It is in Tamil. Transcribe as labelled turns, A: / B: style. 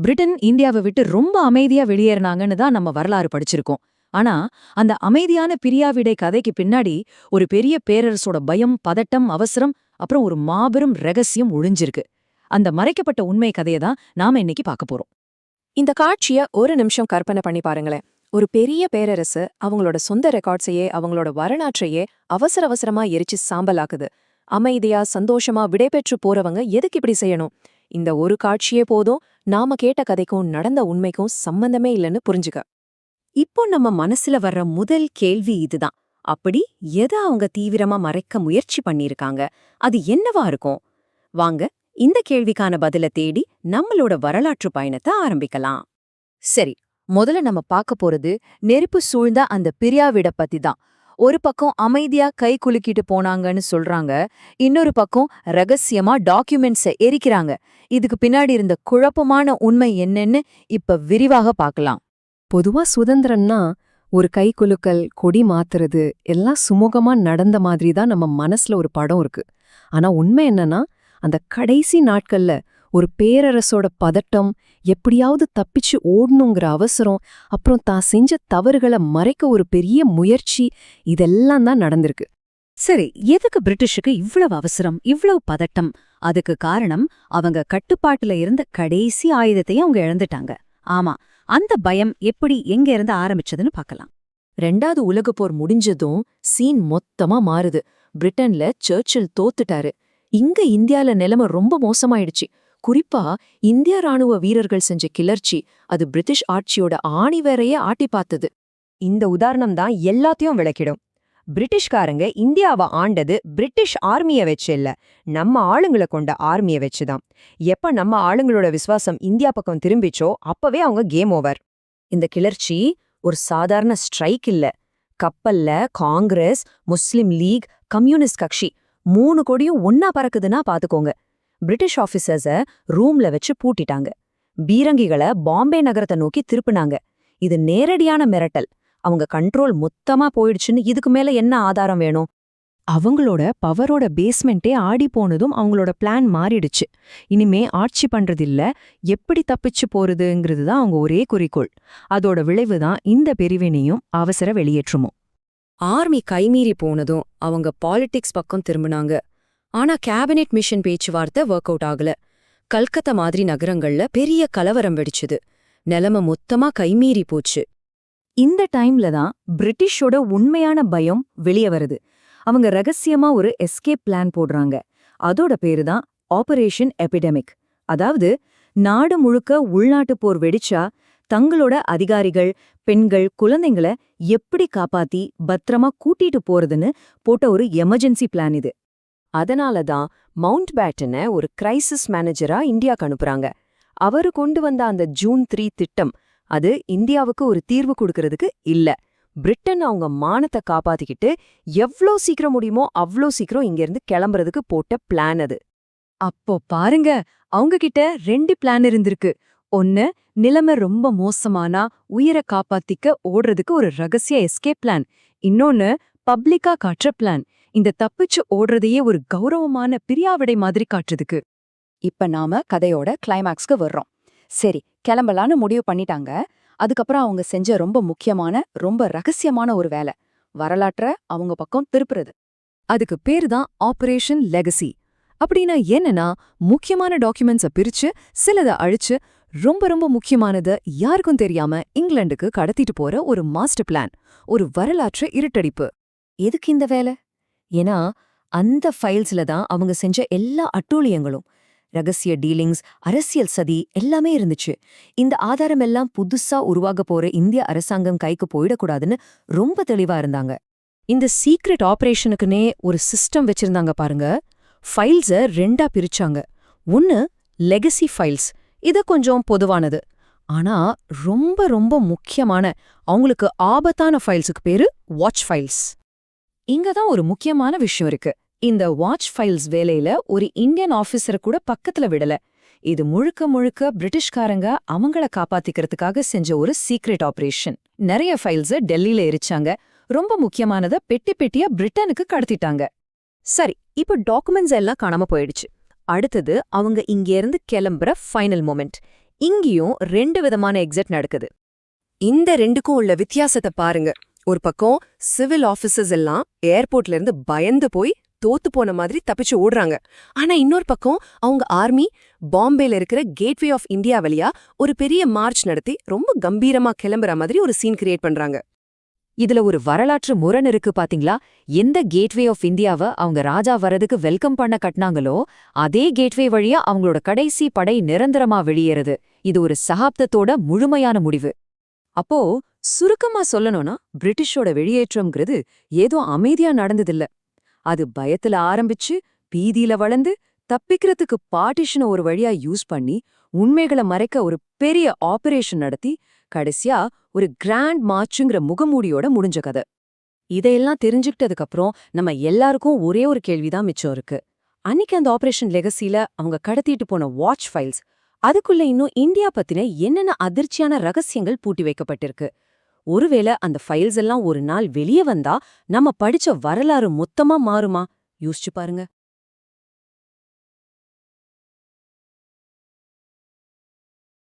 A: பிரிட்டன் இந்தியாவை விட்டு ரொம்ப அமைதியா வெளியேறினாங்கன்னு தான் நம்ம வரலாறு படிச்சிருக்கோம். ஆனா அந்த அமைதியான பிரியாவிடை கதைக்கு பின்னாடி ஒரு பெரிய பேரரசோட பயம், பதட்டம், அவசரம், அப்புறம் ஒரு மாபெரும் ரகசியம் ஒளிஞ்சிருக்கு. அந்த மறைக்கப்பட்ட உண்மை கதையை தான் நாம இன்னைக்கு பார்க்க போறோம்.
B: இந்த காட்சிய ஒரு நிமிஷம் கற்பனை பண்ணி பாருங்களேன். ஒரு பெரிய பேரரசு அவங்களோட சொந்த ரெக்கார்ட்ஸையே, அவங்களோட வரலாற்றையே அவசர அவசரமா எரிச்சு சாம்பலாக்குது. அமைதியா சந்தோஷமா விடைபெற்று போறவங்க எதுக்கு இப்படி செய்யணும்? இந்த ஒரு காட்சியே போதும் நாம கேட்ட கதைக்கும் நடந்த உண்மைக்கும் சம்பந்தமே இல்லைன்னு புரிஞ்சுக்க.
C: இப்போ நம்ம மனசுல வர்ற முதல் கேள்வி இதுதான். அப்படி எதை அவங்க தீவிரமா மறைக்க முயற்சி பண்ணிருக்காங்க? அது என்னவா இருக்கும்? வாங்க இந்த கேள்விக்கான பதில தேடி நம்மளோட வரலாற்று பயணத்தை ஆரம்பிக்கலாம்.
A: சரி, முதல்ல நம்ம பார்க்க போறது நெருப்பு சூழ்ந்த அந்த பிரியாவிட பத்தி தான். ஒரு பக்கம் அமைதியா கை குலுக்கிட்டு போனாங்கன்னு சொல்றாங்க, இன்னொரு பக்கம் ரகசியமா டாக்குமெண்ட்ஸை எரிக்கிறாங்க. இதுக்கு பின்னாடி இருந்த குழப்பமான உண்மை என்னன்னு இப்ப விரிவாக பார்க்கலாம்.
B: பொதுவா சுதந்திரம்னா ஒரு கை குலுக்கல், கொடி மாத்துறது எல்லாம் சுமூகமா நடந்த மாதிரி தான் நம்ம மனசுல ஒரு படம் இருக்கு. ஆனா உண்மை என்னன்னா, அந்த கடைசி நாட்கள்ல ஒரு பேரரசோட பதட்டம், எப்படியாவது தப்பிச்சு ஓடணுங்கிற அவசரம், அப்புறம் தான் செஞ்ச தவறுகளை மறைக்க ஒரு பெரிய முயற்சி, இதெல்லாம் தான் நடந்திருக்கு.
C: சரி, எதுக்கு பிரிட்டிஷுக்கு இவ்வளவு அவசரம், இவ்வளவு பதட்டம்? அதுக்கு காரணம் அவங்க கட்டுப்பாட்டுல இருந்த கடைசி ஆயுதத்தையும் அவங்க இழந்துட்டாங்க. ஆமா, அந்த பயம் எப்படி எங்க இருந்து ஆரம்பிச்சதுன்னு பார்க்கலாம்.
B: 2வது உலகப் போர் முடிஞ்சதும் சீன் மொத்தமா மாறுது. பிரிட்டன்ல சர்ச்சில் தோத்துட்டாரு. இங்க இந்தியால நிலைமை ரொம்ப மோசமாயிடுச்சு. குறிப்பா இந்திய ராணுவ வீரர்கள் செஞ்ச கிளர்ச்சி, அது பிரிட்டிஷ் ஆட்சியோட ஆணிவேரையே ஆட்டி பார்த்தது.
C: இந்த உதாரணம் தான் எல்லாத்தையும் விளக்கிடும். பிரிட்டிஷ்காரங்க இந்தியாவை ஆண்டது பிரிட்டிஷ் ஆர்மியை வச்சு இல்ல, நம்ம ஆளுங்களை கொண்ட ஆர்மியை வச்சுதான். எப்ப நம்ம ஆளுங்களோட விசுவாசம் இந்தியா பக்கம் திரும்பிச்சோ அப்பவே அவங்க கேம் ஓவர். இந்த கிளர்ச்சி ஒரு சாதாரண ஸ்ட்ரைக் இல்ல. கப்பல்ல காங்கிரஸ், முஸ்லிம் லீக், கம்யூனிஸ்ட் கட்சி 3 கொடியும் ஒன்னா பறக்குதுன்னா பாத்துக்கோங்க. பிரிட்டிஷ் ஆபீசர்ஸ ரூம்ல வச்சு பூட்டிட்டாங்க. பீரங்கிகளை பாம்பே நகரத்தை நோக்கி திருப்புனாங்க. இது நேரடியான மிரட்டல். அவங்க கண்ட்ரோல் மொத்தமா போயிடுச்சுன்னு இதுக்கு மேல என்ன ஆதாரம் வேணும்?
A: அவங்களோட பவரோட பேஸ்மெண்ட்டே ஆடி போனதும் அவங்களோட பிளான் மாறிடுச்சு. இனிமே ஆட்சி பண்றதில்ல, எப்படி தப்பிச்சு போறதுங்கிறது தான் அவங்க ஒரே குறிக்கோள். அதோட விளைவு தான் இந்த பிரிவினையும் அவசர வெளியேற்றமும்.
B: ஆர்மி கைமீறி போனதும் அவங்க பாலிடிக்ஸ் பக்கம் திரும்பினாங்க. ஆனா கேபினெட் மிஷன் பேச்சுவார்த்தை ஒர்க் அவுட் ஆகல. கல்கத்தா மாதிரி நகரங்கள்ல பெரிய கலவரம் வெடிச்சுது. நிலைமை மொத்தமா கைமீறி போச்சு.
C: இந்த டைம்ல தான் பிரிட்டிஷோட உண்மையான பயம் வெளியே வருது. அவங்க ரகசியமா ஒரு எஸ்கேப் பிளான் போடுறாங்க. அதோட பேரு தான் ஆபரேஷன் எபிடெமிக். அதாவது நாடு முழுக்க உள்நாட்டு போர் வெடிச்சா தங்களோட அதிகாரிகள், பெண்கள், குழந்தைங்களை எப்படி காப்பாத்தி பத்திரமா கூட்டிட்டு போறதுன்னு போட்ட ஒரு எமர்ஜென்சி பிளான் இது.
B: அதனால தான் மவுண்ட் பேட்டனை ஒரு கிரைசிஸ் மேனேஜரா இந்தியாவுக்கு அனுப்புறாங்க. அவரு கொண்டு வந்த அந்த ஜூன் 3 திட்டம், அது இந்தியாவுக்கு ஒரு தீர்வு கொடுக்கறதுக்கு இல்ல, பிரிட்டன் அவங்க மானத்தை காப்பாத்திக்கிட்டு எவ்ளோ சீக்கிரம் முடியுமோ அவ்ளோ சீக்கிரம் இங்கிருந்து கிளம்புறதுக்கு போட்ட பிளான் அது.
C: அப்போ பாருங்க, அவங்க கிட்ட 2 பிளான் இருந்திருக்கு. ஒன்னு, நிலைமை ரொம்ப மோசமானா உயிரை காப்பாத்திக்க ஓடுறதுக்கு ஒரு ரகசிய எஸ்கேப் பிளான். இன்னொன்னு, பப்ளிக்கா காட்டுற பிளான், இந்த தப்பிச்சு ஓடுறதையே ஒரு கௌரவமான பிரியாவிடை மாதிரி காட்டுறதுக்கு.
A: இப்ப நாம கதையோட கிளைமாக்ஸ்க்கு வர்றோம். சரி, கிளம்பலான்னு முடிவு பண்ணிட்டாங்க. அதுக்கப்புறம் அவங்க செஞ்ச ரொம்ப முக்கியமான, ரொம்ப ரகசியமான ஒரு வேலை, வரலாற்ற அவங்க பக்கம் திருப்புறது. அதுக்கு பேரு தான் ஆபரேஷன் லெகசி. அப்படின்னா என்னன்னா, முக்கியமான டாக்குமெண்ட்ஸை பிரிச்சு சிலதை அழிச்சு ரொம்ப ரொம்ப முக்கியமானதை யாருக்கும் தெரியாம இங்கிலாந்துக்கு கடத்திட்டு போற ஒரு மாஸ்டர் பிளான், ஒரு வரலாற்று இருட்டடிப்பு.
C: எதுக்கு இந்த வேலை? ஏன்னா அந்த ஃபைல்ஸ்ல தான் அவங்க செஞ்ச எல்லா அட்டூழியங்களும், ரகசிய டீலிங்ஸ், அரசியல் சதி எல்லாமே இருந்துச்சு. இந்த ஆதாரம் எல்லாம் புதுசா உருவாக போற இந்திய அரசாங்கம் கைக்கு போயிடக்கூடாதுன்னு ரொம்ப தெளிவா இருந்தாங்க.
B: இந்த சீக்ரெட் ஆபரேஷனுக்குனே ஒரு சிஸ்டம் வச்சிருந்தாங்க பாருங்க. ஃபைல்ஸை 2ஆ பிரிச்சாங்க. ஒன்னு லெகசி ஃபைல்ஸ், இது கொஞ்சம் பொதுவானது. ஆனா ரொம்ப ரொம்ப முக்கியமான, அவங்களுக்கு ஆபத்தான ஃபைல்ஸுக்கு பேரு வாட்ச் ஃபைல்ஸ்.
A: இங்க தான் ஒரு முக்கியமான விஷயம் இருக்கு. இந்த வாட்ச் ஃபைல்ஸ் வேலையில ஒரு இந்தியன் ஆபீசரை கூட பக்கத்துல விடல. இது முழுக்க முழுக்க பிரிட்டிஷ்காரங்க அவங்கள காப்பாத்திக்கிறதுக்காக செஞ்ச ஒரு சீக்ரெட் ஆபரேஷன். நிறைய ஃபைல்ஸ டெல்லியில எரிச்சாங்க. ரொம்ப முக்கியமானதை பெட்டி பெட்டியா பிரிட்டனுக்கு கடத்திட்டாங்க.
B: சரி, இப்போ டாக்குமெண்ட்ஸ் எல்லாம் காணாம போயிடுச்சு. அடுத்தது அவங்க இங்கேருந்து கிளம்புற ஃபைனல் மொமெண்ட்.
C: இங்கேயும் 2 விதமான எக்ஸிட் நடக்குது. இந்த ரெண்டுக்கும் உள்ள வித்தியாசத்தை பாருங்க. ஒரு பக்கம் சிவில் ஆபீசர்ஸ் எல்லாம் ஏர்போர்ட்ல இருந்து பயந்து போய் தோத்து போன மாதிரி தப்பிச்சு ஓடுறாங்க. ஆனா இன்னொரு பக்கம் அவங்க ஆர்மி பாம்பேல இருக்கிற கேட்வே ஆஃப் இந்தியா வழியா ஒரு பெரிய மார்ச் நடத்தி ரொம்ப கம்பீரமா கிளம்புற மாதிரி ஒரு சீன் கிரியேட் பண்றாங்க. இதுல ஒரு வரலாற்று முரண் இருக்கு பாத்தீங்களா? எந்த கேட்வே ஆஃப் இந்தியாவை அவங்க ராஜா வரதுக்கு வெல்கம் பண்ண கட்டினாங்களோ அதே கேட்வே வழியா அவங்களோட கடைசி படை நிரந்தரமா வெளியேறுது. இது ஒரு சகாப்தத்தோட முழுமையான முடிவு. அப்போ சுருக்கமா சொல்லணும்னா பிரிட்டிஷோட வெளியேற்றம்ங்கிறது ஏதோ அமைதியா நடந்ததில்ல. அது பயத்துல ஆரம்பிச்சு பீதியில வளர்ந்து தப்பிக்கிறதுக்கு பார்ட்டிஷனை ஒரு வழியா யூஸ் பண்ணி உண்மைகளை மறைக்க ஒரு பெரிய ஆபரேஷன் நடத்தி கடைசியா ஒரு கிராண்ட் மார்ச்சுங்கிற முகமூடியோட முடிஞ்ச கதை. இதையெல்லாம் தெரிஞ்சுக்கிட்டதுக்கு அப்புறம் நம்ம எல்லாருக்கும் ஒரே ஒரு கேள்விதான் மிச்சம் இருக்கு. அன்னைக்கு அந்த ஆபரேஷன் லெகசில அவங்க கடத்திட்டு போன வாட்ச் ஃபைல்ஸ், அதுக்குள்ள இன்னும் இந்தியா பத்தின என்னென்ன அதிர்ச்சியான ரகசியங்கள் பூட்டி வைக்கப்பட்டிருக்கு? ஒருவேளை அந்த ஃபைல்ஸ் எல்லாம் ஒரு நாள் வெளியே வந்தா நம்ம படிச்ச வரலாறு மொத்தமா மாறுமா? யோசிச்சு பாருங்க.